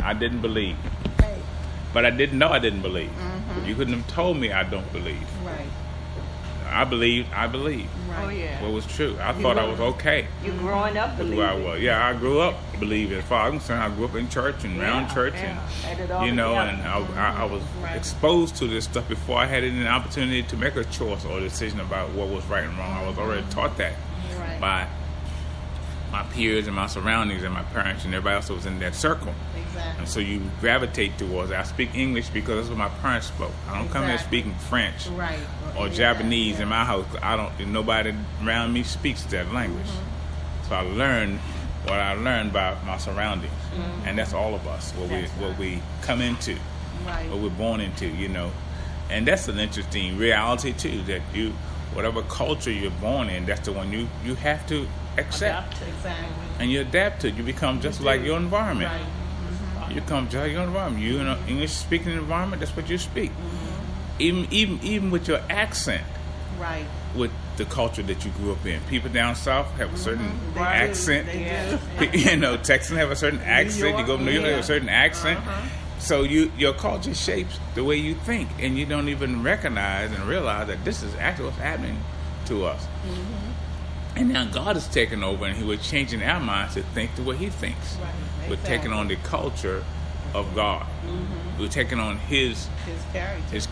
I didn't believe. Right. But I didn't know I didn't believe. Mhm. You couldn't have told me I don't believe. Right. I believed. Right. Oh yeah. What was true. I thought I was okay You growing up with believing. who I was. Yeah, I grew up believing. As far as I'm concerned, I grew up in church and around church, Add it all and you know, together. and I was Right. exposed to this stuff before I had any opportunity to make a choice or a decision about what was right and wrong. I was already taught that Right. by my peers and my surroundings and my parents and everybody else that was in that circle. Exactly. And so you gravitate towards it. I speak English because that's what my parents spoke. I don't come here Exactly. speaking French Right. or Yeah, Japanese yeah. in my house. I don't. Nobody around me speaks that language. So I learned what I learned by my surroundings, and that's all of us. What we come into, Right. what we're born into. You know, and that's an interesting reality too. That you, whatever culture you're born in, that's the one you have to accept, Exactly. and you adapt to it. You become just like your environment. Right. You come just like your environment. You in an English speaking environment, that's what you speak. Even with your accent, Right. with the culture that you grew up in. People down south have a certain They do. accent. They do. You know, Texans have a certain accent. You go to New York, they have a certain accent. So your culture shapes the way you think, and you don't even recognize and realize that this is actually what's happening to us. And now God is taking over, and we're changing our minds to think the way He thinks. Right. We're taking on the culture of God. We're taking on His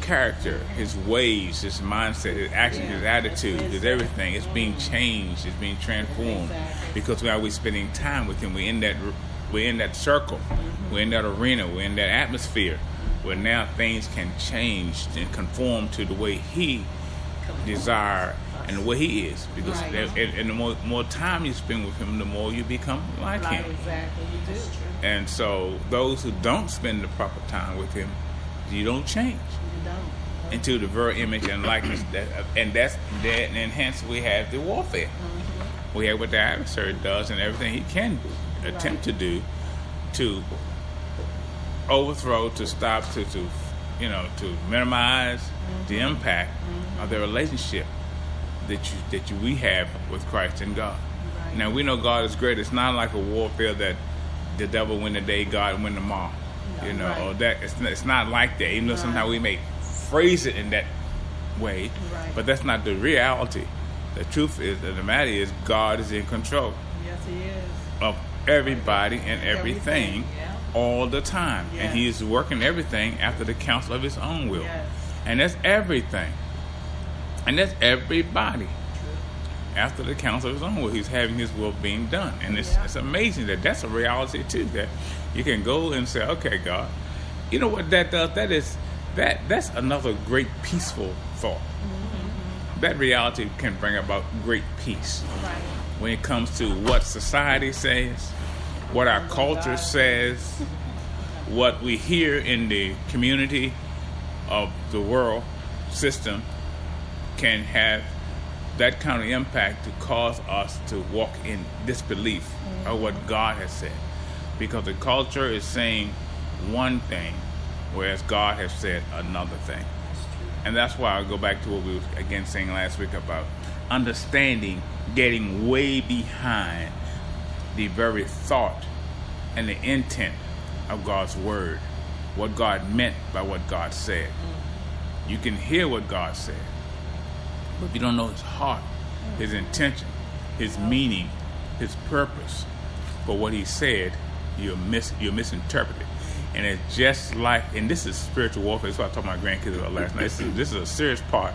character, His ways, His mindset, His action, His attitude, His everything. It's being changed. It's being transformed Exactly. because now we're spending time with Him. We're in that circle. We're in that arena. We're in that atmosphere where now things can change and conform to the way He desire and the way He is. Because Right. and the more time you spend with Him, the more you become like Him. Exactly. You do. And so those who don't spend the proper time with Him, you don't change You don't. into the very image and likeness and hence we have the warfare. We have what the adversary does and everything he can attempt to do to overthrow, to stop, to minimize the impact of the relationship that we have with Christ and God. Right. Now we know God is great. It's not like a warfare that the devil win today, God win tomorrow. You know, Right. or that it's not like that. Even though sometimes we may phrase it in that way, Right. but that's not the reality. The truth is, the matter is, God is in control Yes, He is. of everybody and everything Yeah. all the time, Yes. and He is working everything after the counsel of His own will, Yes. and that's everything, and that's everybody. After the counsel of His own will, He's having His will being done, and it's amazing that that's a reality too. That you can go and say, "Okay, God, you know what that does? That's another great peaceful thought. That reality can bring about great peace Right. when it comes to what society says, what our culture says, what we hear in the community of the world system can have that kind of impact to cause us to walk in disbelief of what God has said. Because the culture is saying one thing, whereas God has said another thing. And that's why I go back to what we were again saying last week about understanding, getting way behind the very thought and the intent of God's word, what God meant by what God said. You can hear what God said, but if you don't know His heart, His intention, His meaning, His purpose for what He said, you'll misinterpret it. And it's just like, and this is spiritual warfare. That's what I told my grandkids about last night. This is a serious part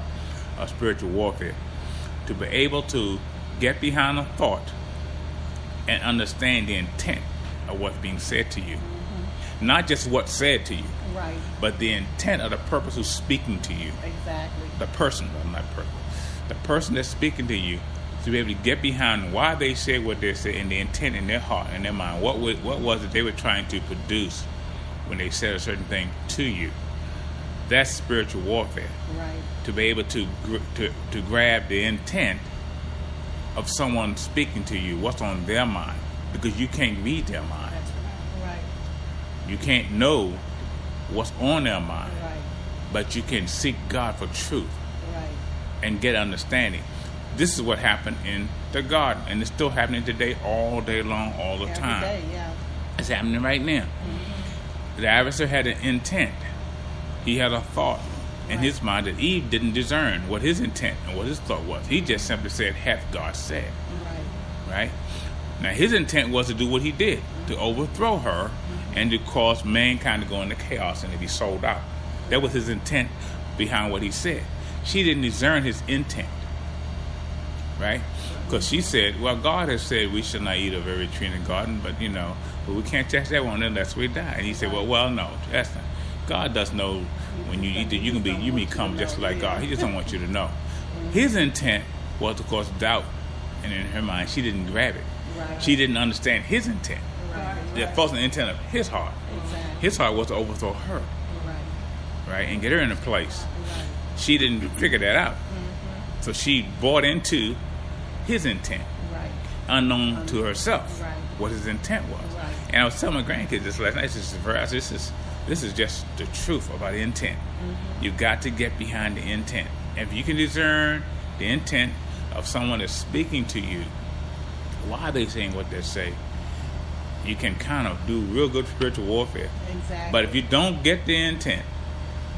of spiritual warfare. To be able to get behind a thought and understand the intent of what's being said to you. Not just what's said to you, Right. but the intent of the person who's speaking to you. Exactly. The person, not person. The person that's speaking to you, to be able to get behind why they said what they said and the intent in their heart and their mind. What was it they were trying to produce when they said a certain thing to you? That's spiritual warfare. Right. To be able to grab the intent of someone speaking to you, what's on their mind, because you can't read their mind. That's right. Right. You can't know what's on their mind, Right. but you can seek God for truth Right. and get understanding. This is what happened in the garden, and it's still happening today, all day long, all the Every time. day, yeah. It's happening right now. The adversary had an intent. He had a thought in his mind that Eve didn't discern what his intent and what his thought was. He just simply said, hath God said. Right? Now, his intent was to do what he did, to overthrow her and to cause mankind to go into chaos and to be sold out. That was his intent behind what he said. She didn't discern his intent. Right? Because she said, well, God has said we should not eat of every tree in the garden, but we can't touch that one unless we die. And he said, well, no, that's not. God does know when you eat that you become just like God. He just don't want you to know. His intent was to cause doubt, and in her mind, she didn't grab it. Right. She didn't understand his intent. The false intent of his heart. Exactly. His heart was to overthrow her, right, and get her in a place. Right. She didn't figure that out, so she bought into his intent, unknown to herself, what his intent was. Right. And I was telling my grandkids this last night. This is just the truth about the intent. You've got to get behind the intent. If you can discern the intent of someone that's speaking to you, why are they saying what they say? You can kind of do real good spiritual warfare. Exactly. But if you don't get the intent,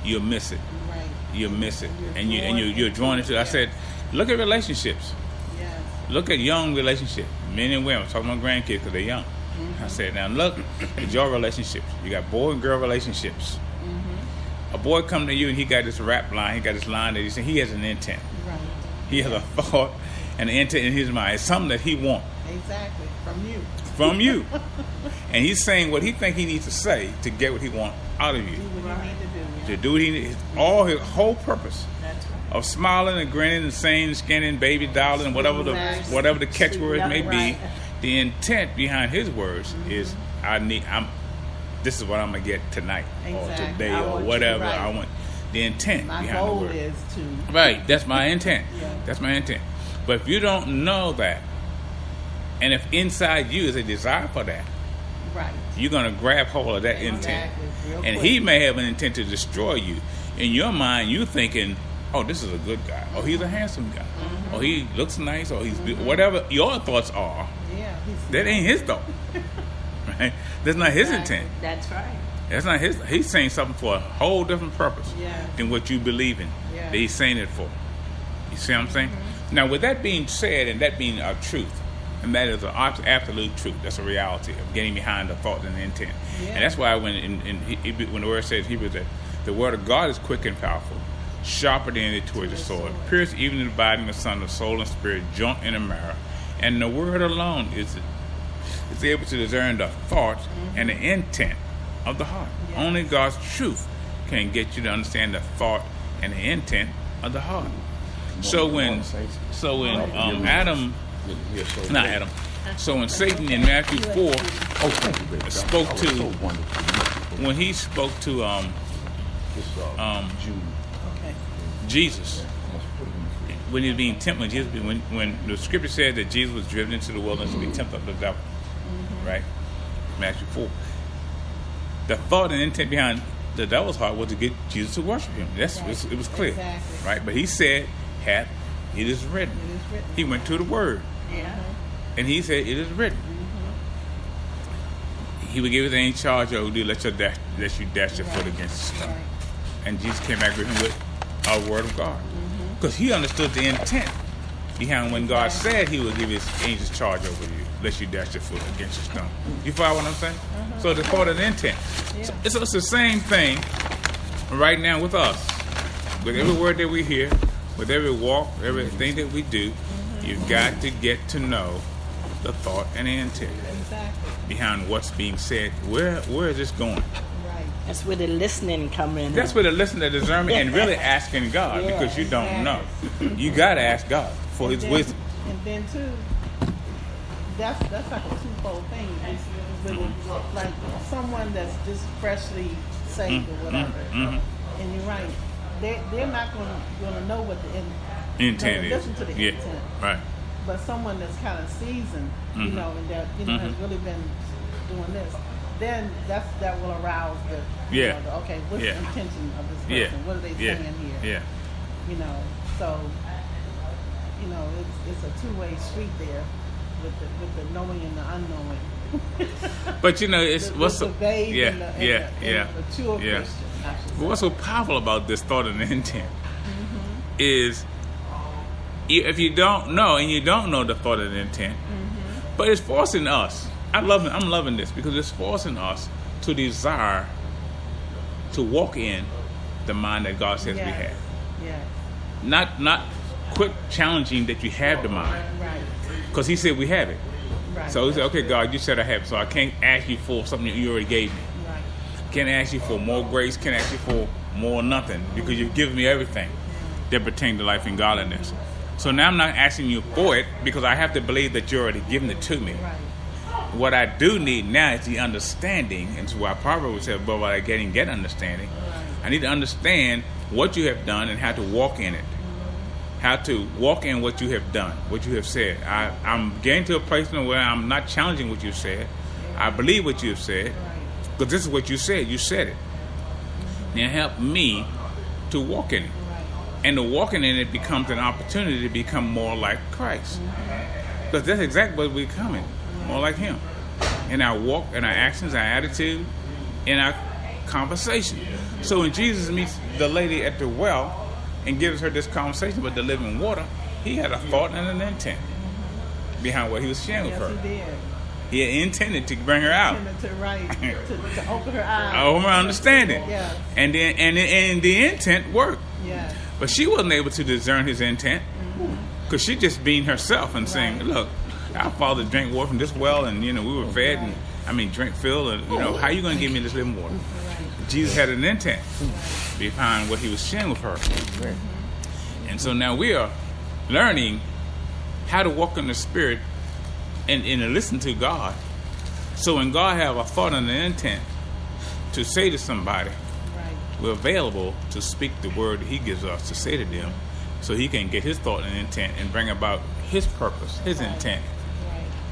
you'll miss it. Right. You'll miss it, you're drawn into it. I said, look at relationships. Yes. Look at young relationships, men and women. I'm talking about grandkids because they're young. I said, now look at your relationships. You got boy and girl relationships. A boy come to you and he got this rap line. He got this line that he said he has an intent. Right. He has a thought and an intent in his mind. It's something that he wants Exactly. from you. And he's saying what he think he needs to say to get what he wants out of you. Do what you need to do. Yeah. To do what he needs. All his whole purpose That's right. of smiling and grinning and saying, skinning, baby, darling, whatever the catchword may be, the intent behind his words is this is what I'm gonna get tonight or today or whatever I want. The intent My behind the goal word. is to. Right, that's my intent. Yeah. That's my intent. But if you don't know that, and if inside you is a desire for that, Right. you're gonna grab hold of that intent. Real And quick. he may have an intent to destroy you. In your mind, you thinking, oh, this is a good guy, or he's a handsome guy, or he looks nice, or he's whatever your thoughts are. Yeah. That ain't his thought. Right? That's not his intent. That's right. That's not his. He's saying something for a whole different purpose Yeah. than what you believe in. Yeah. That he's saying it for. You see what I'm saying? Now, with that being said, and that being a truth, and that is an absolute truth. That's a reality of getting behind the thought and the intent. Yeah. And that's why when the word says Hebrew that the word of God is quick and powerful, sharper than any two-edged sword, pierces even to the dividing asunder soul and spirit, joint and the marrow. And the word alone is able to discern the thought and the intent of the heart. Yes. Only God's truth can get you to understand the thought and the intent of the heart. So when Satan in Matthew 4 spoke to, when he spoke to Okay. Jesus, when he was being tempted, when the scripture said that Jesus was driven into the wilderness to be tempted of the devil, right? Matthew 4. The thought and intent behind the devil's heart was to get Jesus to worship him. It was clear, Exactly. right? But he said, it is written. It is written. He went to the word, Yeah. and he said, it is written. He would give his angel charge over you, let you dash your foot against the stone. Right. And Jesus came back with him with a word of God. Because he understood the intent behind when God said he would give his angels charge over you, lest you dash your foot against the stone. You follow what I'm saying? So the thought of the intent. Yeah. So it's the same thing right now with us. With every word that we hear, with every walk, everything that we do, you've got to get to know the thought and the intent Exactly. behind what's being said. Where is this going? Right. That's where the listening come in. That's where the listening to discernment and really asking God, Yeah, because you don't know. You got to ask God for his wisdom. And then too, that's like a twofold thing. It's really like someone that's just freshly saved or whatever. And you're right. They're not going to know what the Intent is. listen to the intent. Right. But someone that's kind of seasoned, you know, and that has really been doing this, then that will arouse the Yeah. you know, okay, what's Yeah. the intention of this person? Yeah. What are they Yeah. saying here? Yeah. You know, so it's a two-way street there with the knowing and the unknowing. But it's The, what's the vague yeah, and the, and yeah, the, yeah, and the true yeah. Christian. I should But say. what's so powerful about this thought and intent is if you don't know, and you don't know the thought and intent, but it's forcing us. I'm loving this because it's forcing us to desire to walk in the mind that God says we Yes. have. Yes. Not quit challenging that you have the mind, Right. because He said we have it. Right. So He said, okay, God, you said I have it, so I can't ask you for something that you already gave me. Right. Can't ask you for more grace, can't ask you for more nothing, because you've given me everything that pertains to life and godliness. So now I'm not asking you for it because I have to believe that you're already given it to me. Right. What I do need now is the understanding, and so why Proverbs said, but while I get understanding, I need to understand what you have done and how to walk in it. How to walk in what you have done, what you have said. I'm getting to a place where I'm not challenging what you've said. I believe what you have said, because this is what you said. You said it. And help me to walk in it. And the walking in it becomes an opportunity to become more like Christ. Because that's exactly what we're becoming, more like Him. In our walk, in our actions, our attitude, in our conversation. So when Jesus meets the lady at the well and gives her this conversation about the living water, He had a thought and an intent behind what He was sharing with Yes, her. He did. He intended to bring her out. To open her eyes. Over her understanding. Yes. And then and the intent worked. Yes. But she wasn't able to discern His intent because she just being herself and saying, look, our father drank water from this well, and we were fed, and drink filled, and how you going to give me this living water? Jesus had an intent behind what He was sharing with her. And so now we are learning how to walk in the Spirit and to listen to God. So when God have a thought and an intent to say to somebody, we're available to speak the word that He gives us to say to them, so He can get His thought and intent and bring about His purpose, His intent,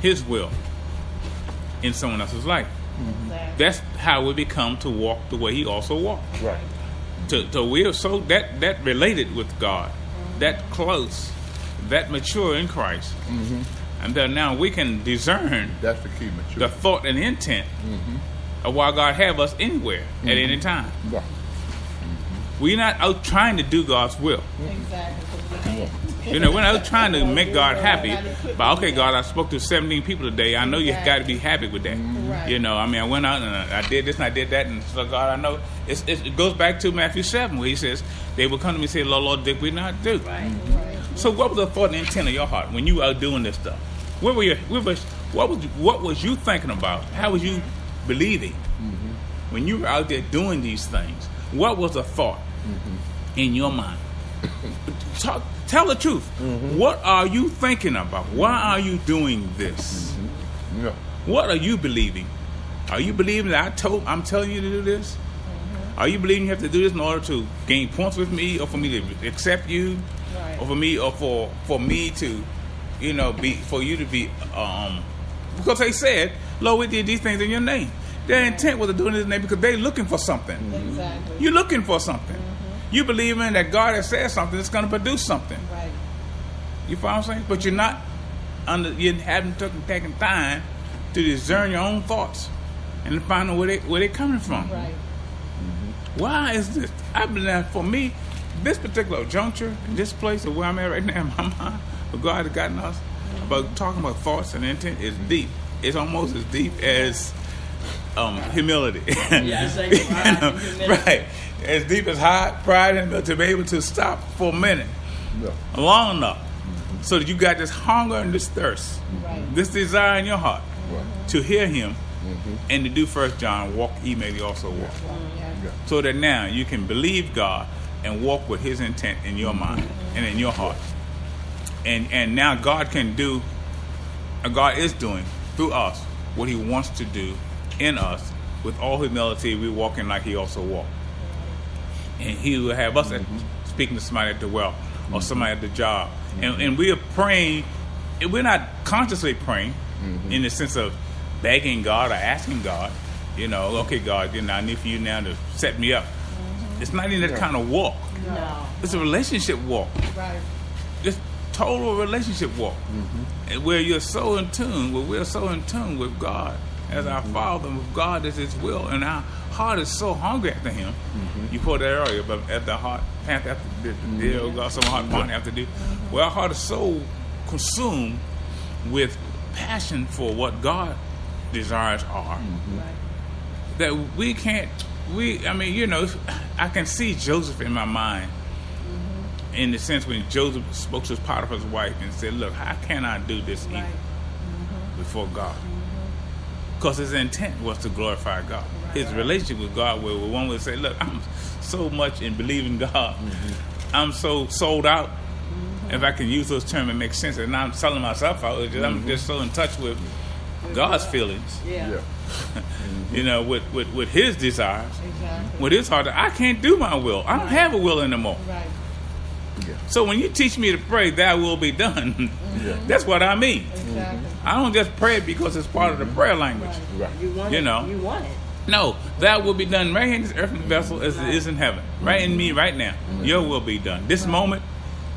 His will in someone else's life. That's how we become to walk the way He also walked. Right. So we are so that related with God, that close, that mature in Christ, and then now we can discern That's the key, mature. the thought and intent of why God have us anywhere at any time. Right. We're not out trying to do God's will. Exactly. We're not out trying to make God happy. But okay, God, I spoke to 17 people today. I know you got to be happy with that. Right. I went out and I did this and I did that, and so God, I know it goes back to Matthew 7 where He says they will come to me and say, Lord, Lord, did we not do? Right. So what was the thought and intent of your heart when you were out doing this stuff? What was you thinking about? How was you believing when you were out there doing these things? What was the thought in your mind? Tell the truth. What are you thinking about? Why are you doing this? Yeah. What are you believing? Are you believing that I'm telling you to do this? Are you believing you have to do this in order to gain points with me, or for me to accept you, or for me, or for me to, for you to be, because they said, Lord, we did these things in your name. Their intent was to do it in His name because they're looking for something. Exactly. You're looking for something. You believe in that God has said something that's going to produce something. Right. You follow what I'm saying? But you haven't taken time to discern your own thoughts and to find out where they're coming from. Right. Why is this? I believe for me, this particular juncture, this place of where I'm at right now in my mind, where God has gotten us, about talking about thoughts and intent is deep. It's almost as deep as humility. Yes, humility. Right. As deep as pride and to be able to stop for a minute, long enough, so that you got this hunger and this thirst, this desire in your heart to hear Him and to do 1 John, walk ye may also walk. So that now you can believe God and walk with His intent in your mind and in your heart. And now God is doing through us what He wants to do in us. With all humility, we're walking like He also walked. And He will have us speaking to somebody at the well or somebody at the job. And we are praying. We're not consciously praying in the sense of begging God or asking God, okay, God, I need for you now to set me up. It's not even that kind of walk. No. It's a relationship walk. Right. Just total relationship walk. And where you're so in tune, we're so in tune with God as our Father. God is His will, and our heart is so hungry after Him. You quoted that earlier, but at the heart pant after the deal, God, some heart pant after the. Well, our heart is so consumed with passion for what God desires are that we can't. I mean, you know, I can see Joseph in my mind. In the sense when Joseph spoke to Potiphar's wife and said, "Look, how can I do this evil before God?" Because his intent was to glorify God. His relationship with God, where one would say, "Look, I'm so much in believing God. I'm so sold out." If I can use those terms, it makes sense. And I'm selling myself out. I'm just so in touch with God's feelings. You know, with His desires, with His heart. I can't do my will. I don't have a will anymore. So when you teach me to pray, "Thy will be done," that's what I mean. I don't just pray it because it's part of the prayer language. You want it. You want it. No, "That will be done right in this earthen vessel as it is in heaven." Right in me, right now. Your will be done. This moment,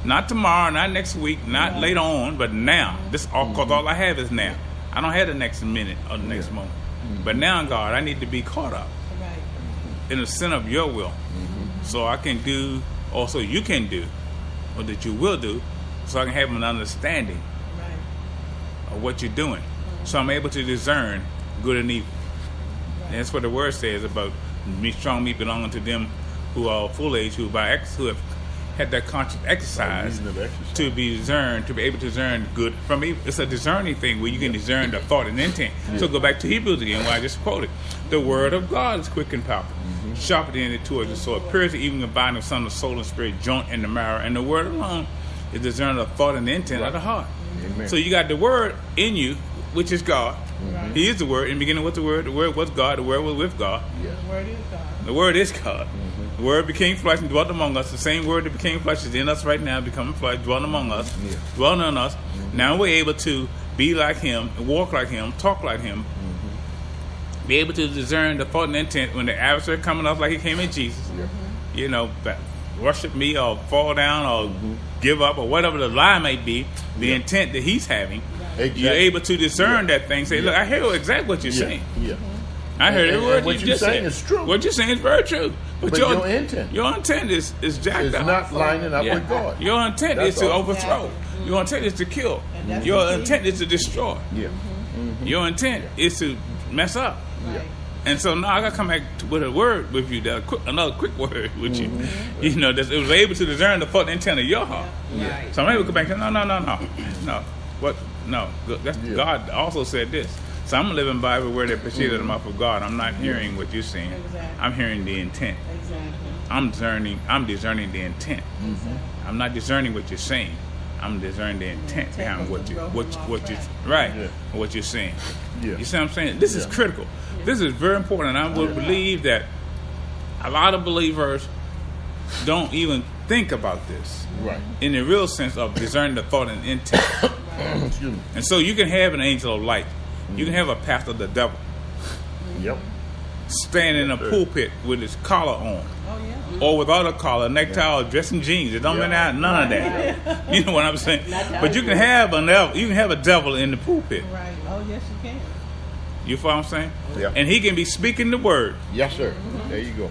not tomorrow, not next week, not later on, but now. This because all I have is now. I don't have the next minute or the next moment. But now, God, I need to be caught up in the center of Your will, so I can do, also You can do, or that You will do, so I can have an understanding of what You're doing, so I'm able to discern good and evil. And that's what the Word says about strong meat belonging to them who are full age, who have had that conscious exercise to be discerned, to be able to discern good from evil. It's a discerning thing where you can discern the thought and intent. So go back to Hebrews again, where I just quoted. The Word of God is quick and powerful, sharper than any two-edged sword, piercing even the binding of son of soul and spirit, joint and the marrow. And the Word alone is discerning the thought and the intent of the heart. Amen. So you got the Word in you, which is God. He is the Word. In the beginning was the Word was God. The Word was with God. The Word is God. The Word is God. The Word became flesh and dwelt among us. The same Word that became flesh is in us right now, becoming flesh, dwelling among us, dwelling on us. Now we're able to be like Him, walk like Him, talk like Him, be able to discern the thought and intent when the adversary coming up like he came in Jesus. You know, worship me or fall down or give up or whatever the lie may be, the intent that he's having. You're able to discern that thing. Say, look, I hear exactly what you're saying. I heard every word what you you're just saying said. is true. What you're saying is very true. But your intent. Your intent is jacked It's up. not lining up with God. Your intent That's is to all. overthrow. Your intent is to kill. Your intent is to destroy. Your intent is to mess up. And so now I got to come back with a word with you, another quick word with you. You know, that it was able to discern the thought and intent of your heart. So I'm able to come back and say, no. What? No. That's, God also said this. So I'm living by every word that proceeded out of the mouth of God. I'm not hearing what you're saying. I'm hearing the intent. I'm discerning the intent. I'm not discerning what you're saying. I'm discerning the intent behind what you're saying. You see what I'm saying? This is critical. This is very important. I would believe that a lot of believers don't even think about this in the real sense of discerning the thought and intent. And so you can have an angel of light. You can have a pastor of the devil. Standing in a pulpit with his collar on. Or without a collar, necktie, or dressed in jeans. It don't matter, none of that. You know what I'm saying? But you can have a devil in the pulpit. Oh, yes, you can. You follow what I'm saying? And he can be speaking the word. Yes, sir. There you go.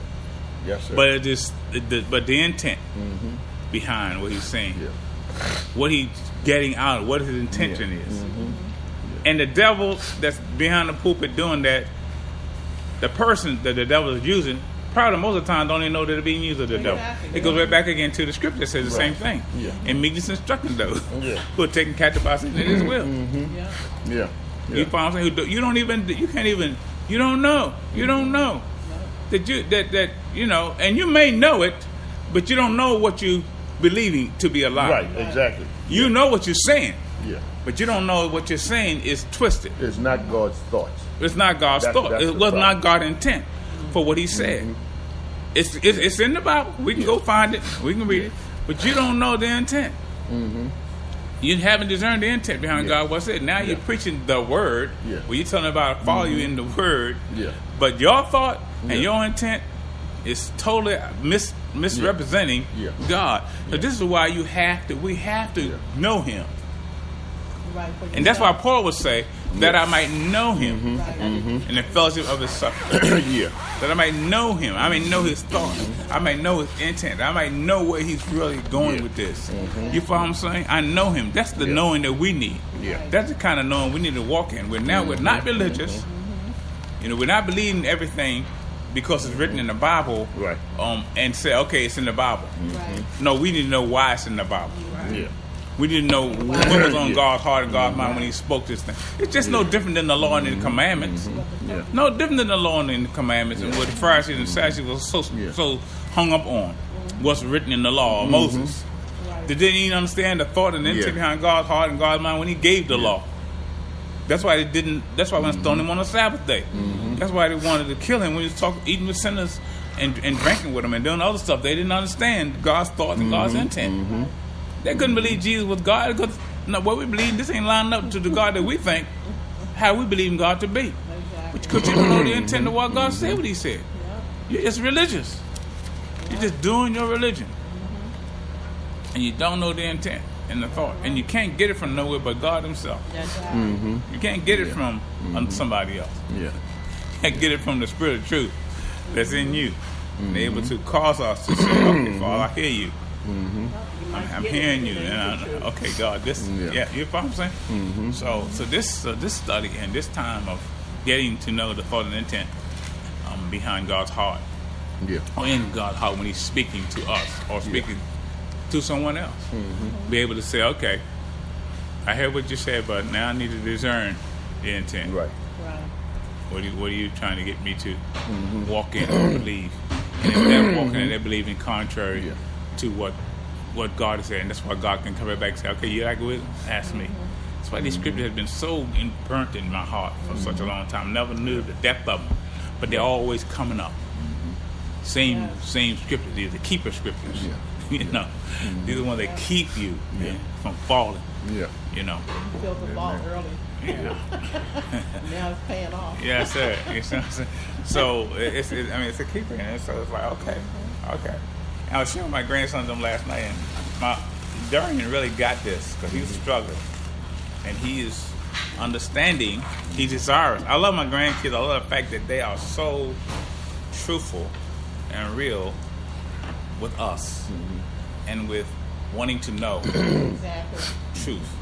Yes, sir. But it is, but the intent behind what he's saying, what he's getting out of, what his intention is, and the devil that's behind the pulpit doing that, the person that the devil is using, probably most of the time don't even know that they're being used of the devil. It goes right back again to the scripture that says the same thing. And meekness instructing those who are taking captive by Satan in his will. You follow what I'm saying? You don't know that you know, and you may know it, but you don't know what you believing to be a lie. Right, exactly. You know what you're saying. But you don't know what you're saying is twisted. It's not God's thoughts. It's not God's thought. It was not God's intent for what he said. It's in the Bible. We can go find it. We can read it. But you don't know the intent. You haven't discerned the intent behind God what said. Now you're preaching the word. Well, you're telling about follow you in the word. But your thought and your intent is totally misrepresenting God. So this is why we have to know him. Right, for And that's why yourself. Paul would say, that I might know him Right. in the fellowship of his suffering. Yeah. That I might know him. I might know his thoughts. I might know his intent. I might know where he's really going with this. You follow what I'm saying? I know him. That's the knowing that we need. Yeah. That's the kind of knowing we need to walk in. We're not religious. You know, we're not believing everything because it's written in the Bible. Right. And say, okay, it's in the Bible. Right. No, we need to know why it's in the Bible. Yeah. We didn't know what was on God's heart and God's mind when He spoke this thing. It's just no different than the law and the commandments. Yeah. No different than the law and the commandments and what the Pharisees and Sadducees was so hung up on. What's written in the law of Moses. Right. They didn't even understand the thought and intent behind God's heart and God's mind when He gave the law. That's why they didn't. That's why when stoned him on the Sabbath day. That's why they wanted to kill him when he was eating with sinners and drinking with them and doing other stuff. They didn't understand God's thoughts and God's intent. They couldn't believe Jesus was God because what we believe, this ain't lining up to the God that we think, how we believe in God to be. Exactly. Because you don't know the intent of what God said, what He said. You're just religious. You're just doing your religion. And you don't know the intent and the thought. And you can't get it from nowhere but God Himself. That's right. You can't get it from somebody else. Yeah. You can't get it from the Spirit of truth that's in you. And able to cause us to say, okay, Father, I hear you. I'm hearing you, and okay, God, this, you follow what I'm saying? So this study and this time of getting to know the thought and intent behind God's heart, or in God's heart when He's speaking to us or speaking to someone else, be able to say, okay, I heard what you said, but now I need to discern the intent. Right. Right. What are you trying to get me to walk in or believe? And if they're walking and they're believing contrary to what God has said, and that's why God can come right back and say, okay, you like it? Ask me. That's why these scriptures have been so burnt in my heart for such a long time. Never knew the depth of them, but they're always coming up. Same scriptures. These are keeper scriptures. You know, these are the ones that keep you from falling. Yeah. You know. You filled the ball early. Yeah. Now it's paying off. Yeah, sir. You know what I'm saying? So it's a keeper, and so it's like okay. I was showing my grandson them last night, and my Darian really got this because he was struggling, and he is understanding. He's desirous. I love my grandkids. I love the fact that they are so truthful and real with us, and with wanting to know Exactly. truth.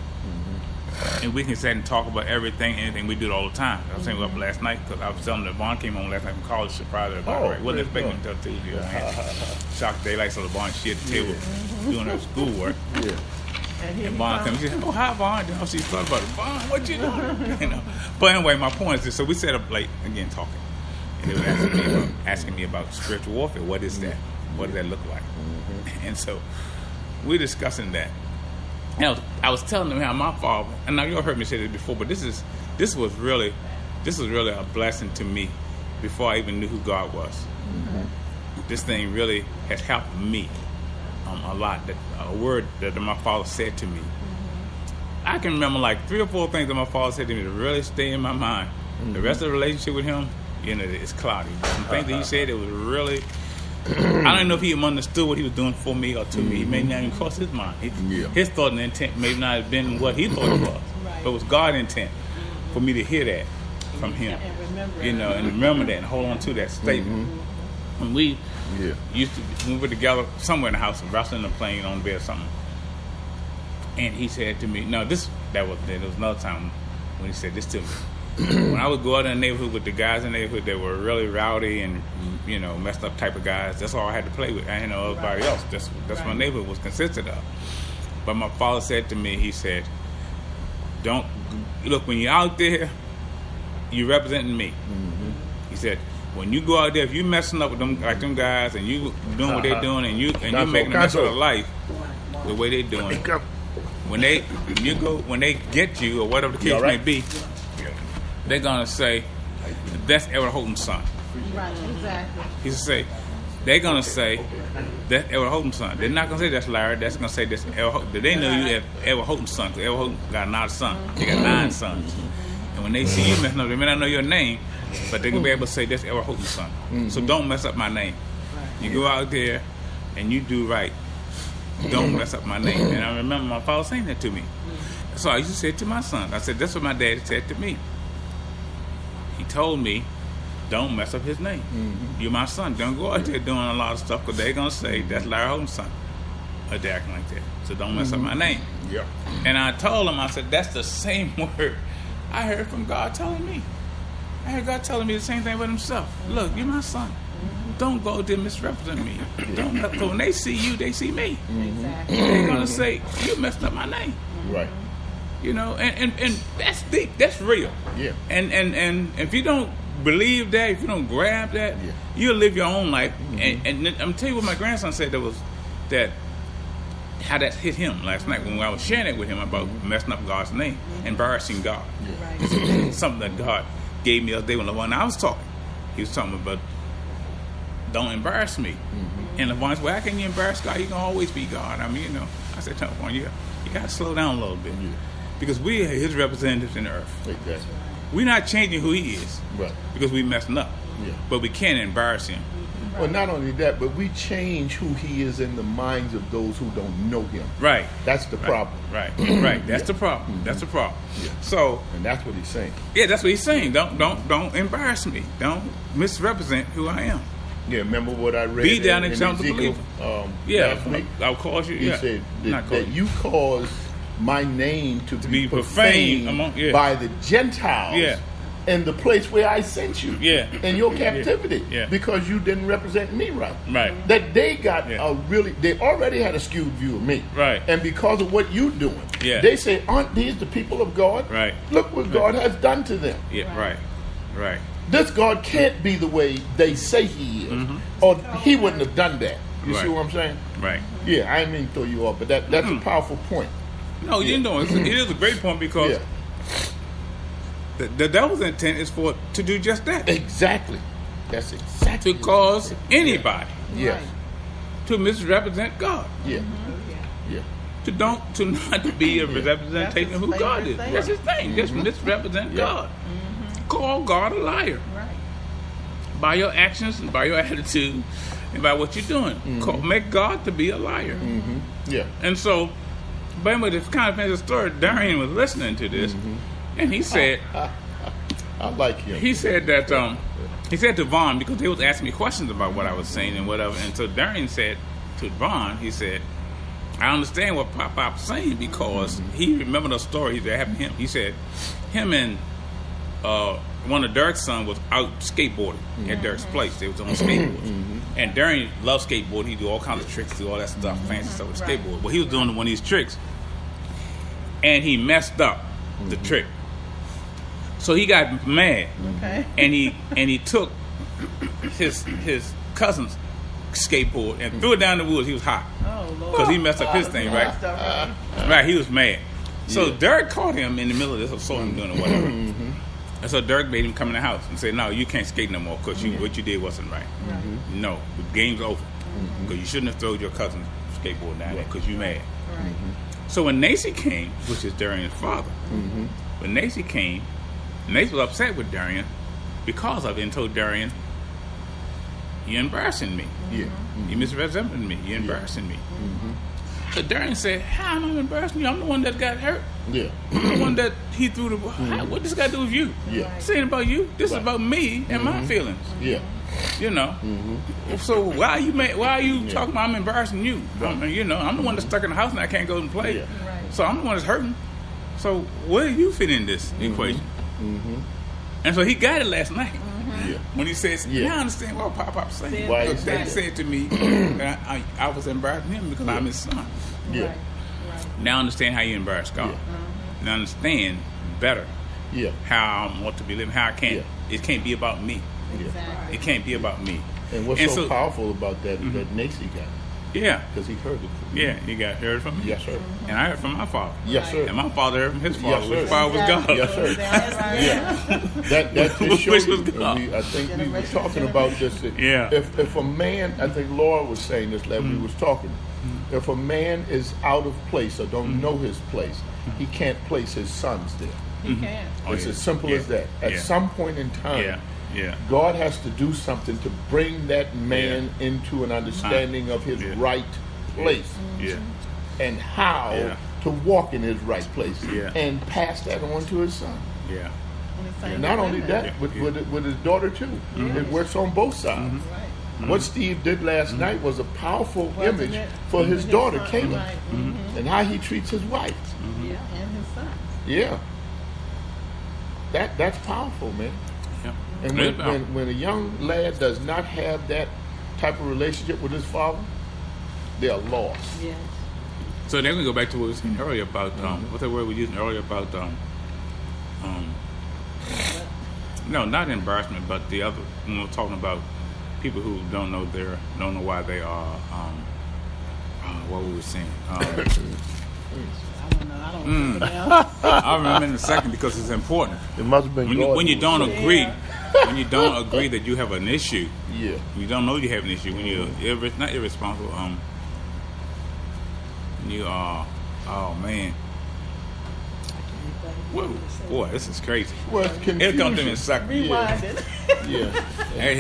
And we can sit and talk about anything. We do it all the time. I was saying up last night because I was telling them Levon came on last night from college, surprised her about it. Wasn't expecting until Tuesday. I had shocked daylight, so Levon, she at the table doing her schoolwork. Yeah. And Vaughn comes, she said, "Oh, hi, Vaughn." You know, she thought about it. Vaughn, what you doing? You know. But anyway, my point is this: so we sat up late again talking, and they were asking me about spiritual warfare. What is that? What does that look like? And so we're discussing that. And I was telling them how my father, and now you all heard me say this before, but this was really a blessing to me before I even knew who God was. This thing really has helped me a lot. A word that my father said to me. I can remember like 3 or 4 things that my father said to me that really stay in my mind. The rest of the relationship with him, you know, it's cloudy. Some things that he said, it was really. I don't know if he even understood what he was doing for me or to me. It may not even cross his mind. His thought and intent may not have been what he thought it was, but it was God's intent for me to hear that from him. And remember, You know, and remember that and hold on to that statement. When we used to move it together somewhere in the house, wrestling and playing on the bed or something, and he said to me, there was another time when he said this to me. When I would go out in the neighborhood with the guys in the neighborhood that were really rowdy and, you know, messed up type of guys, that's all I had to play with. I didn't know everybody else. That's what my neighborhood was consisted of. But my father said to me, he said, don't, look, when you're out there, you're representing me. He said, when you go out there, if you messing up with them like them guys and you doing what they're doing and you're making a mess of their life the way they're doing, when they get you or whatever the case may be, they're gonna say that's Edward Holton's son. Right, exactly. He said, they're gonna say that's Edward Holton's son. They're not gonna say that's Larry. That's gonna say that's Edward Holton. They know you have Edward Holton's son because Edward Holton got another son. They got 9 sons. And when they see you messing up, they may not know your name, but they're gonna be able to say that's Edward Holton's son. So don't mess up my name. You go out there and you do right. don't mess up my name. And I remember my father saying that to me. So I used to say it to my son. I said, that's what my daddy said to me. He told me, don't mess up his name. You're my son. Don't go out there doing a lot of stuff because they're going to say, that's Larry Holmes' son. Or they're acting like that. So don't mess up my name. Yeah. And I told him, I said, that's the same word I heard from God telling me. I heard God telling me the same thing about himself. Look, you're my son. Don't go there misrepresent me. Don't. Because when they see you, they see me. Exactly. They're going to say, you messed up my name. Right. You know, and that's deep. That's real. Yeah. And if you don't believe that, if you don't grab that, Yeah. you'll live your own life. And I'm going to tell you what my grandson said how that hit him last night when I was sharing it with him about messing up God's name, embarrassing God. Right. Something that God gave me the other day when I was talking. He was talking about, don't embarrass me. And the ones where how can you embarrass God? You can always be God. I mean, you know, I said, tell him, you got to slow down a little bit. Yeah. Because we are his representatives in the earth. Exactly. We're not changing who he is Right. because we messing up. Yeah. But we can't embarrass him. Well, not only that, but we change who he is in the minds of those who don't know him. Right. That's the problem. Right. That's the problem. That's the problem. Yeah. So, And that's what he's saying. yeah, that's what he's saying. Don't embarrass me. Don't misrepresent who I am. Yeah, remember what I read Be down in and jump the Ezekiel, believer. Yeah, last week? I'll cause you. He Yeah. said Not that cause you caused my name to be profaned profaned by the Gentiles Yeah. in the place where I sent you Yeah. in your captivity Yeah. because you didn't represent me right. Right. That they got Yeah. they already had a skewed view of me. Right. And because of what you're doing, Yeah. they say, aren't these the people of God? Right. Look what God has done to them. Yeah. Right. This God can't be the way they say he is, or he wouldn't have done that. You see Mm-hmm. Right. what I'm saying? Right. Yeah, I didn't mean to throw you off, but that's a powerful point. No, you know, it is a great point because Yeah, the devil's intent is to do just that. exactly. That's exactly To cause anybody Yes. to misrepresent God. Yeah. Yeah. To not be a representation of who That's his God is. favorite thing. That's his thing. Just misrepresent Yeah. God. Call God a liar Right. by your actions and by your attitude and by what you're doing. Make God to be a liar. Yeah. And so, but anyway, to kind of finish the story, Darian was listening to this, and he said I like him. he said that he said to Vaughn, because they was asking me questions about what I was saying and whatever, and so Darian said to Vaughn, he said, I understand what Pop's saying because he remembered a story that happened to him. He said him and one of Dirk's son was out skateboarding at Dirk's place. They was on skateboards. And Darian loved skateboarding. He do all kinds of tricks, do all that stuff, fancy stuff with Right. skateboard. Well, he was doing one of these tricks. And he messed up the trick. So he got mad. Okay. And he took his cousin's skateboard and threw it down the woods. He was hot. Oh Lord. Because he messed up his thing, right? Right, he was mad. So Yeah. Dirk caught him in the middle of this, or saw him doing it, whatever. And so Dirk made him come in the house and say, no, you can't skate no more because what you did wasn't right. No, the game's over. Because you shouldn't have thrown your cousin's skateboard down there because you mad. Right. So when Nacy came, which is Darian's father, when Nacy came, Nacy was upset with Darian because of it and told Darian, you're embarrassing me. Yeah. You misrepresenting me. You're embarrassing me. So Darian said, how am I embarrassing you? I'm the one that got hurt. Yeah. I'm the one that he threw the... What this got to do with you? Yeah. This ain't about you. This is about me and my feelings. Yeah. You know? So why are you talking about I'm embarrassing you? I mean, you know, I'm the one that's stuck in the house and I can't go and play. Yeah. Right. So I'm the one that's hurting. So where do you fit in this equation? And so he got it last night. Yeah. When he says, Yeah. I understand what Pop's saying. Why Because he said Dad that. said to me that I was embarrassing him because I'm his son. Yeah. Right. Now I understand how you embarrass God. Now I understand better Yeah. how I want to be living, how I can't. Yeah. It can't be about me. Exactly. It can't be about me. And what's so powerful about that is that Nacy got it Yeah. because he heard it. From Yeah, you got heard from me. Yes, sir. And I heard from my father. Yes, sir. And my father heard from his father, Yes, which sir. father was God. Yes, sir. Yeah. That just Which shows was you. God. I think we were Generation talking to about this. That Yeah. If a man, I think Laura was saying this like we was talking. If a man is out of place or don't know his place, he can't place his sons there. He can. Oh, It's yeah. as simple Yeah. as that. At Yeah. some point in time, Yeah. God has to do something to bring that man into an understanding of his Yeah. right place Yeah. and how Yeah. to walk in his right place Yeah. and pass that on to his son. Yeah. And the same Not with only women. that, Yeah. with his daughter too. It works on both sides. Right. What Steve did last night was a powerful Wasn't image it? for his daughter, son, Caleb, right. and how he treats his wife. Yeah, and his son. Yeah. That's powerful, man. Yeah. And when a young lad does not have that type of relationship with his father, they are lost. Yes. So then we go back to what we were saying earlier about what's that word we were using earlier about no, not embarrassment, but the other when we're talking about people who don't know why they are what we were saying. I don't know. I don't remember now. I'll remember in a second because it's important. It must have been When you don't agree, Yeah. when you don't agree that you have an issue, Yeah. you don't know you have an issue. When you're not irresponsible, you are. Oh man, whoa, boy, this is crazy. Well, it's It'll come to me in a confusion. second. Rewind it. Yeah. Hey,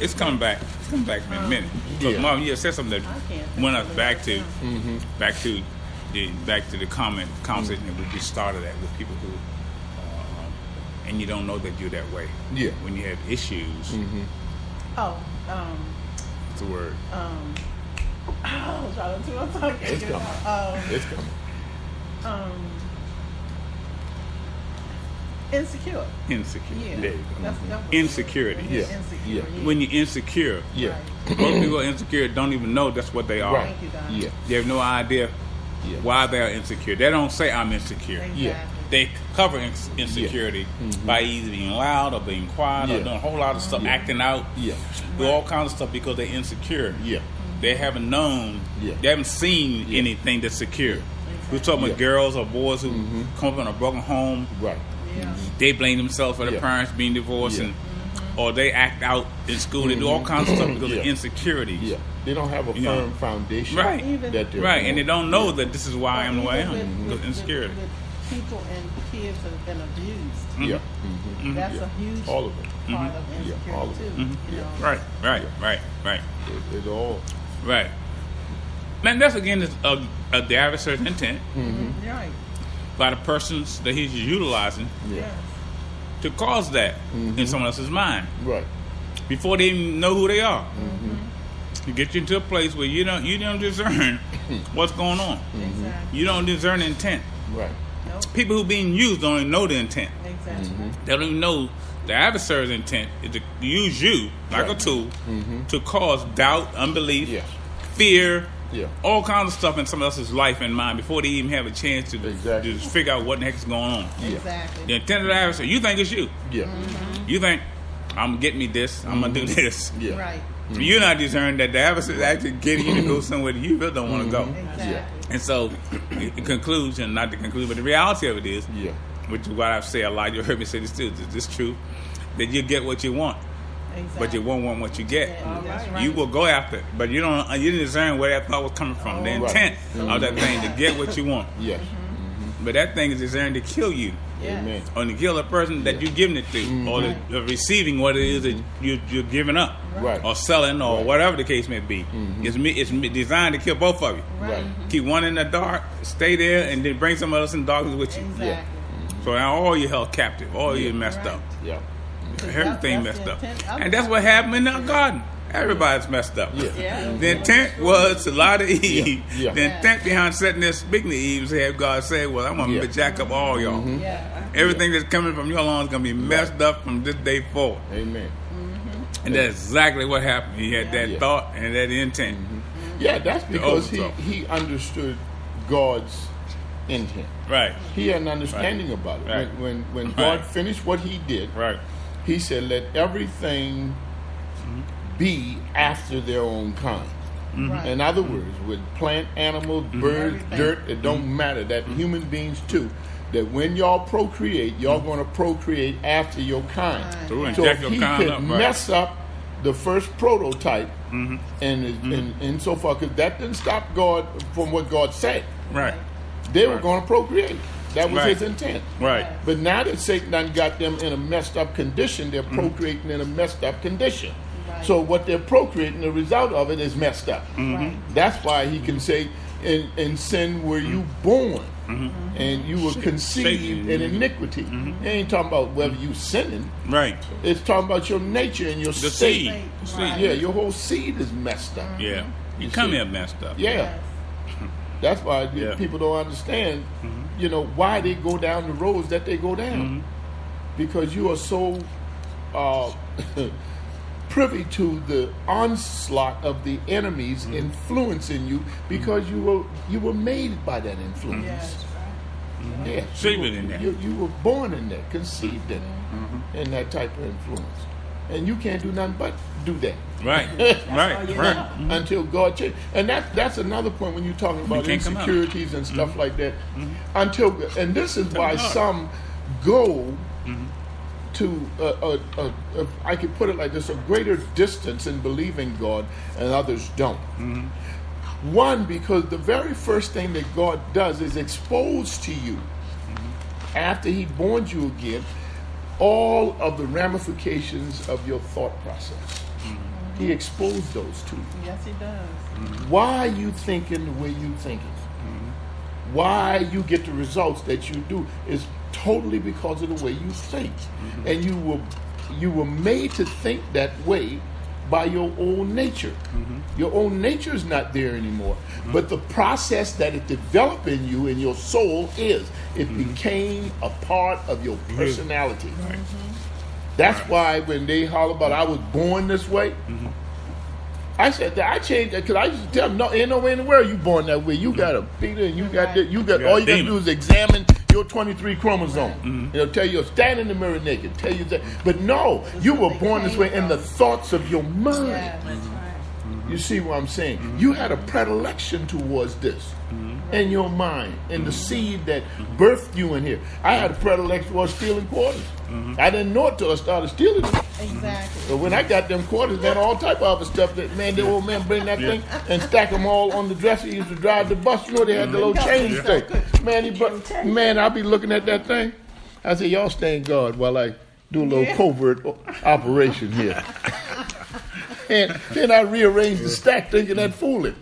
it's coming back. It's coming back in a minute. Because Yeah. Marvin, you said something that I can't went us think of back it. to the conversation that we just started at with people who, and you don't know that you're that way. Yeah. When you have issues, Oh, it's a word. I'm trying to do I'm talking. It's coming. It's coming. Insecure. Insecure. Yeah. There you go. That's what Insecurity. You're Yeah. Insecure. Yeah. When you're insecure, Yeah. most people who are insecure don't even know that's what they are. Right. Thank you, Don. Yeah. They have no idea Yeah. why they are insecure. They don't say I'm insecure. Exactly. Yeah. They cover insecurity by either being loud or being quiet or Yeah. doing a whole lot of stuff, Yeah. acting out, Yeah. do all kinds of stuff because they're insecure. Yeah. They haven't known, Yeah. they haven't seen Yeah. anything that's secure. We're talking about Yeah. girls or boys who come up in a broken home. Right. Yeah. They blame themselves for their Yeah. parents being divorced, Yeah. and or they act out in school. They do all kinds of stuff because of Yeah. insecurities. Yeah. They don't have a You know. firm foundation. Right. Even- That they're Right, and they don't know Yeah. that this is why I am the way I am Even because with insecurity. people and kids that have been abused. Yeah. That's Yeah. a huge All of it. part of Yeah, insecurity all of too. it. You know. Right. It's all. Right. And that's again the adversary's intent Right. by the persons that he's utilizing Yeah. Yes. to cause that in someone else's mind Right. before they even know who they are. To get you into a place where you don't discern what's going on. Exactly. You don't discern intent. Right. Nope. People who being used don't even know the intent. Exactly. They don't even know the adversary's intent is to use you like a Right. tool to cause doubt, unbelief, Yes. fear, Yeah. all kinds of stuff in someone else's life and mind before they even have a chance to Exactly. just figure out what the heck is going on. Yeah. Exactly. The intent of the adversary, you think it's you. Yeah. You think, I'm going to get me this, I'm going to do this. Yeah. Right. You're not discerning that the adversary is actually getting you to go somewhere that you really don't want to go. Exactly. And so, the conclusion, not the conclusion, but the reality of it is, Yeah. which is what I've said a lot, you heard me say this too, this is true, that you get what you want, Exactly. but you won't want what you get. Yeah, that's right. You will go after it, but you didn't discern where that thought was coming from. The Oh. intent of that thing to get what you want. Yes. But that thing is discerned to kill you, Yes. Amen. or to kill the person that you're giving it to, or the receiving what it is that you're giving up, Right. or selling, or Right. whatever the case may be. It's designed to kill both of you. Right. Keep one in the dark, stay there, and then bring someone else in the darkness with you. Exactly. So now all you held captive, all you messed Right. up, Yeah. everything that's messed the up, intent. and that's what happened in the garden. Everybody's messed up. Yeah. Yeah. The intent was to lie to Eve. Yeah. The intent behind setting there speaking to Eve is to have God say, well, I'm going to Yeah. jack up all y'all. Yeah. Everything that's coming from your lawn is going to be messed up from this day forward. Amen. And that's exactly what happened. He had that Yeah. thought and that intent. Yeah, that's because overthrow. he understood God's intent. Right, He had an understanding about it. Right. When Right. God finished what he did, right, he said, let everything be after their own kind. Right. In other words, with plant, animals, birds, Everything. dirt, it don't matter. That human beings too. That when y'all procreate, y'all going to procreate after your kind. So we So jack if your he kind could up, right. mess up the first prototype, and so far, because that didn't stop God from what God said. right, They were Right. going to procreate. That was Right. his intent. right, But now that Satan done got them in a messed up condition, they're procreating in a messed up condition. Right. So what they're procreating, the result of it is messed up. Right. That's why he can say, in sin were you born, and you were conceived in iniquity. He ain't talking about whether you sinning. Right. It's talking about your nature and your The state. seed. The seed. Right. Yeah, your whole seed is messed up. Yeah. You You come see. here messed up. Yeah. Yes. That's why Yeah. people don't understand, why they go down the roads that they go down. Because you are so privy to the onslaught of the enemy's influencing you, because you were made by that influence. Yes. Yeah, Conceived in that. You were born in that, conceived in it, in that type of influence, and you can't do nothing but do that. Right. Right. Until God change. And that's another point when you're talking about can't come out. insecurities and stuff like that. And this is why out. some go to I could put it like this: a greater distance in believing God, and others don't. One, because the very first thing that God does is expose to you, after He born you again, all of the ramifications of your thought process. He exposed those to you. Yes, he does. Why you thinking the way you thinking? Why you get the results that you do is totally because of the way you think, and you were made to think that way by your own nature. Your own nature is not there anymore, but the process that it developed in you and your soul is. It became a part of your personality. That's why when they holler about I was born this way, I said that I changed that because I used to tell them, no, ain't no way in the world you born that way. You got a Peter, and you got that. You got all you got to do is examine your 23 chromosome. It'll tell you, stand in the mirror naked. Tell you that, but no, you were born this way in the thoughts of your mind. Yes, that's right. You see what I'm saying? You had a predilection towards this in your mind, in the seed that birthed you in here. I had a predilection towards stealing quarters. I didn't know it till I started stealing them. Exactly. So when I got them quarters, man, all type of other stuff that, man, the old man bring that thing and stack them all on the dresser. He used to drive the bus. You know, they had the little chain thing. Man, I'll be looking at that thing. I say, y'all stay in guard while I do a little covert operation here. And then I rearranged the stack thinking that'd fool it.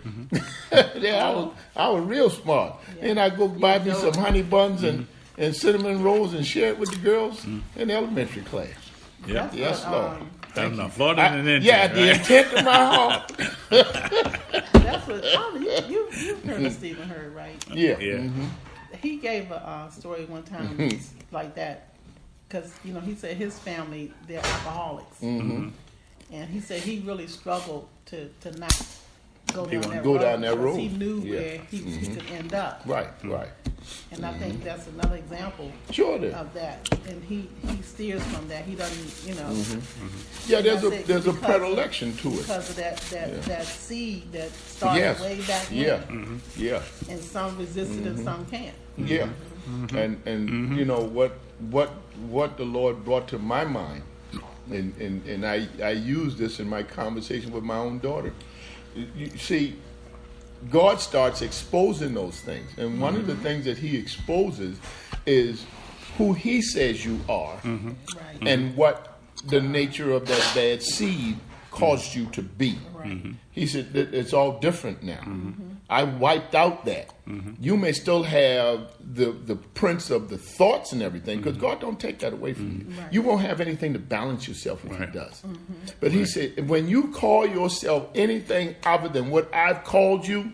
Yeah, I was real smart. Then I go buy me some honey buns and cinnamon rolls and share it with the girls in the elementary class. Yeah. Yes, Lord. That's not thought in an Yeah, intent, the right? intent of my heart. That's what you've heard of Stephen Hurd, right? Yeah. Yeah. He gave a story one time like that because he said his family, they're alcoholics, and he said he really struggled to not go down that go road down that because road. he knew Yeah. where he could end up. Right. And I think that's another example Sure it is. of that. And he steers from that. He doesn't, Yeah, there's that's it, there's a because predilection to it. because of that seed that started way back when. Yeah. Yeah. And some resisted and some can't. Yeah. And you know what the Lord brought to my mind, and I use this in my conversation with my own daughter. You see, God starts exposing those things, and one of the things that He exposes is who He says you are, Right. and what the nature of that bad seed caused you to be. Right. He said that it's all different now. I wiped out that. You may still have the prints of the thoughts and everything, because God don't take that away from you. Right. You won't have anything to balance yourself if He Right. does. But He said, when you call yourself anything other than what I've called you,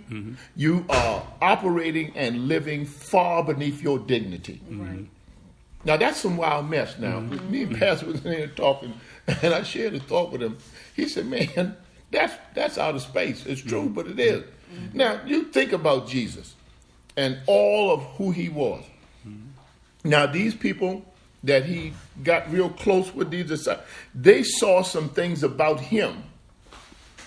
you are operating and living far beneath your dignity. Right. Now that's some wild mess. Now me and Pastor was in there talking, and I shared a thought with him. He said, "Man, that's out of space. It's true, but it is." Now you think about Jesus and all of who He was. Now these people that He got real close with, these disciples, they saw some things about Him,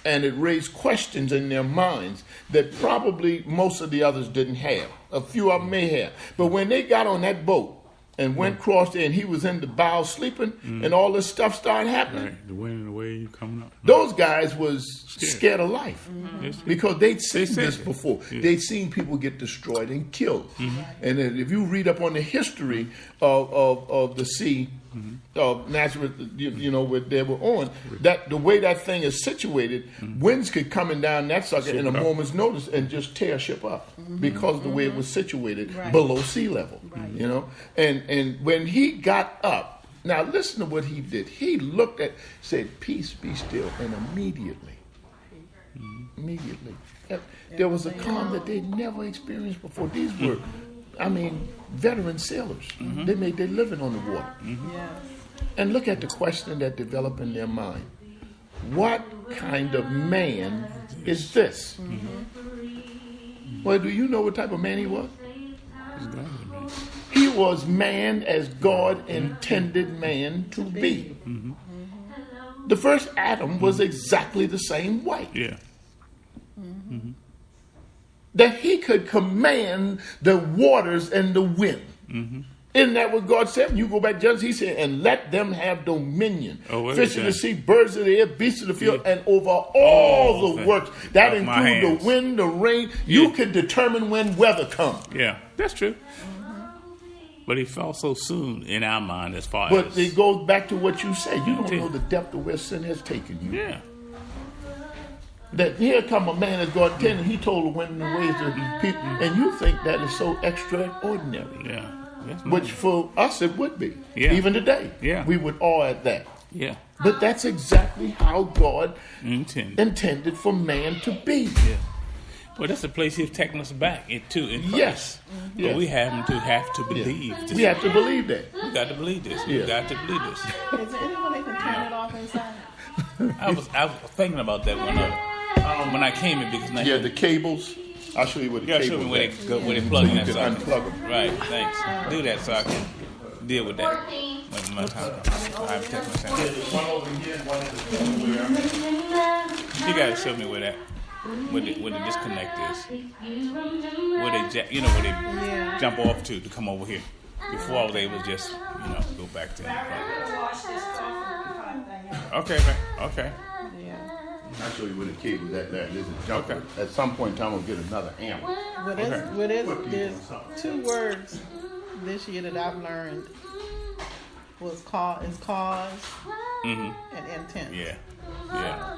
and it raised questions in their minds that probably most of the others didn't have. A few of them may have. But when they got on that boat and went across there and He was in the bow sleeping and all this stuff started happening, Right. The wind and the wave coming up. those guys was scared of life Yes. because they'd seen said this that. before. Yeah. They'd seen people get destroyed and killed. And then if you read up on the history of the sea, Nazareth, you know, where they were on, that the way that thing is situated, winds could coming down that sucker in a moment's notice and just tear ship up because of the way it was situated below sea level, you know. And when he got up, now listen to what he did. He looked at, said, "Peace, be still," and immediately, there was a calm that they never experienced before. These were, I mean, veteran sailors. They made their living on the water. Yes. And look at the question that developed in their mind. What kind of man is this? Well, do you know what type of man he was? He was man as God intended man to be. The first Adam was exactly the same way. Yeah. That he could command the waters and the wind. Isn't that what God said? When you go back to Genesis, he said, "And let them have dominion. Fish of the sea, birds of the air, beasts of the field, and over all the works." That includes the wind, the rain. You can determine when weather comes. Yeah, that's true. But he fell so soon in our mind as far But as... it goes back to what you said. You don't know the depth of where sin has taken you. Yeah. That here come a man as God intended. He told the wind and the waves to the people. And you think that is so extraordinary. Yeah. That's Which nice. for us it would be. Yeah. Even today. Yeah. We would awe at that. Yeah. But that's exactly how God Intended. intended for man to be. Yeah. Well, that's the place he's taking us back into in Christ. Yes. But Yes. we have to believe. This. We have to believe that. We got to believe this. Yeah. We got to believe this. Is there anyone that can turn it off inside? I was thinking about that when I came in because Yeah, the cables. I'll show you what the you gotta cables show me where are. they go, where they plug in You that can socket. unplug them. Right, thanks. Do that so I can deal with that when my time comes. I have to take my time. One over here and one You gotta show me where the disconnect is. Where they where they jump off to come over here. Before I was able to just go back to. Okay, man. Okay. Yeah. I'll show you where the cable's at. There's a jumper. Okay. At some point in time, we'll get another amp. Well, there's two words this year that I've learned was cause and intent. Yeah. Yeah.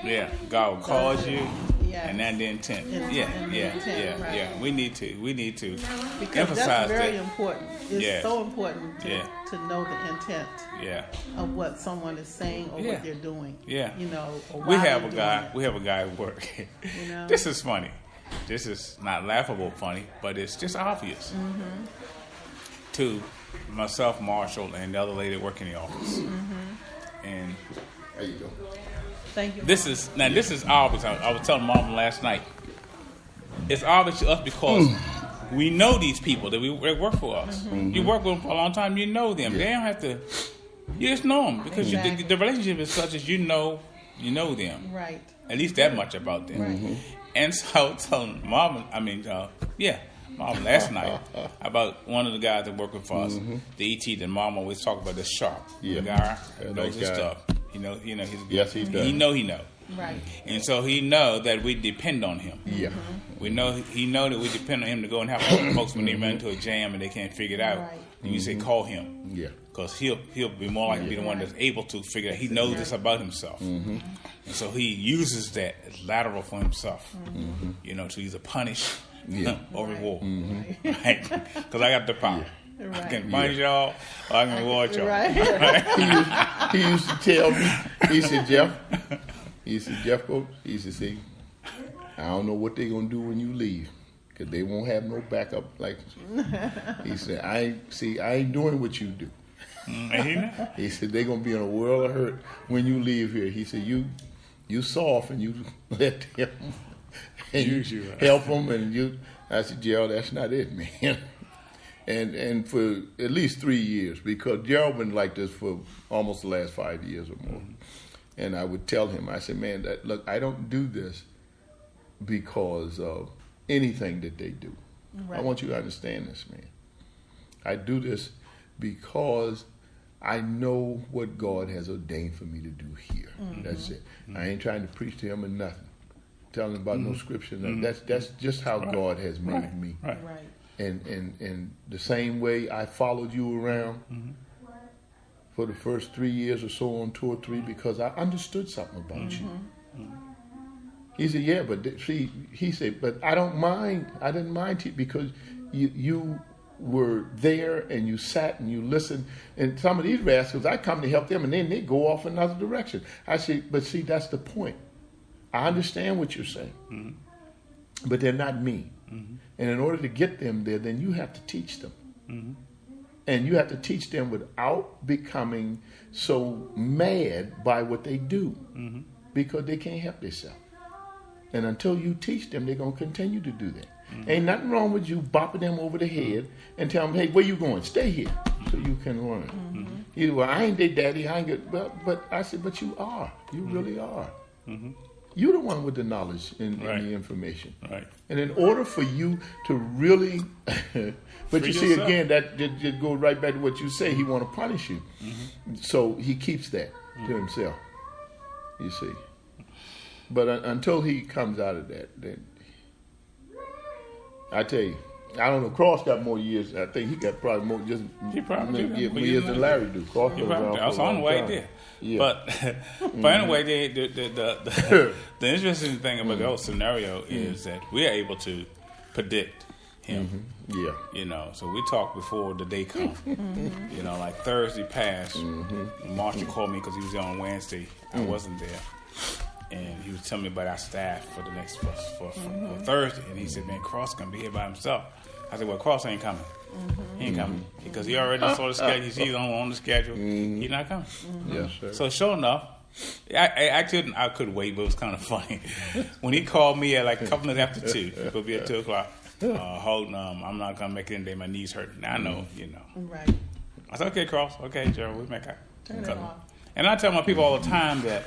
Yeah. God will cause you. Yes. And then the intent. And the intent, right. Yeah. We need to Because emphasize that's very that. important. It's Yeah. so important to know the intent Yeah. of what someone is saying or Yeah. what they're doing. Yeah. Or We why have they're a doing guy. it. We have a guy at work. know? This is funny. This is not laughable funny, but it's just obvious. To myself, Marshall, and the other lady working in the office. And There you go. Thank you. this is obvious. I was telling Mom last night. It's obvious to us because we know these people they work for us. You work with them for a long time. You know them. They don't have to. You just know them because Exactly. the relationship is such as you know them. Right. At least that much about them. Right. And so I was telling Mom last night about one of the guys that work with us, the ET that Mom always talk about, the Sharp. Yeah. The guy Yeah, knows that his guy. stuff. He's Yes, he does. He know. Right. And so he know that we depend on him. Yeah. We know he know that we depend on him to go and help folks when they run into a jam and they can't figure it out. Right. And you say call him. Yeah. Because he'll be more likely to be the one that's able to figure out. He knows this about himself. And so he uses that as lateral for himself. To either punish or reward. Right? Because I got the power. Right. I can punish y'all or I can reward y'all. Right. He used to tell me, he said, Jeff, Coach, he used to say, I don't know what they're going to do when you leave because they won't have no backup. Like, he said, I ain't doing what you do. And he know. He said, they're going to be in a world of hurt when you leave here. He said, you soft and you let them and Use you you, right. help them. And I said, Gerald, that's not it, man. And for at least 3 years, because Gerald been like this for almost the last 5 years or more. And I would tell him, I said, man, look, I don't do this because of anything that they do. Right. I want you to understand this, man. I do this because I know what God has ordained for me to do here. That's it. I ain't trying to preach to him or nothing. Telling him about no scripture. That's just how God has made me. Right. Right. And the same way I followed you around, for the first 3 years or so on tour 3 because I understood something about you. He said, yeah, but he said, but I don't mind. I didn't mind because you were there and you sat and you listened. And some of these rascals, I come to help them and then they go off another direction. I say, but see, that's the point. I understand what you're saying, but they're not me. And in order to get them there, then you have to teach them. And you have to teach them without becoming so mad by what they do because they can't help themselves. And until you teach them, they're going to continue to do that. Ain't nothing wrong with you bopping them over the head and tell them, hey, where you going? Stay here so you can learn. You, well, I ain't their daddy. I ain't good. But I said, but you are. You really are. You're the one with the knowledge and the information. Right. And in order for you to really, but you see, again, that just goes right back to what you say. He want to punish you. So he keeps that to himself, you see. But until he comes out of that, then I tell you, I don't know. Cross got more years. I think he got probably more. He probably more years than Larry do. Cross was around. I was on the way there. Yeah. But anyway, the interesting thing about the whole scenario is that we are able to predict him. Yeah. You know, so we talked before the day come. You know, like Thursday passed. Marshall called me because he was there on Wednesday. I wasn't there. And he was telling me about our staff for the next for Thursday, and he said, "Man, Cross gonna be here by himself." I said, "Well, Cross ain't coming. He ain't coming because he already saw the schedule. He's on the schedule. He's not coming." Yes, sir. So sure enough, I could wait, but it was kind of funny when he called me at like a couple minutes after 2. It'll be at 2:00. Holden, I'm not gonna make it in today. My knees hurt. I know, you know. Right. I said, "Okay, Cross. Okay, Gerald, we'll make out." Turn it off. And I tell my people all the time that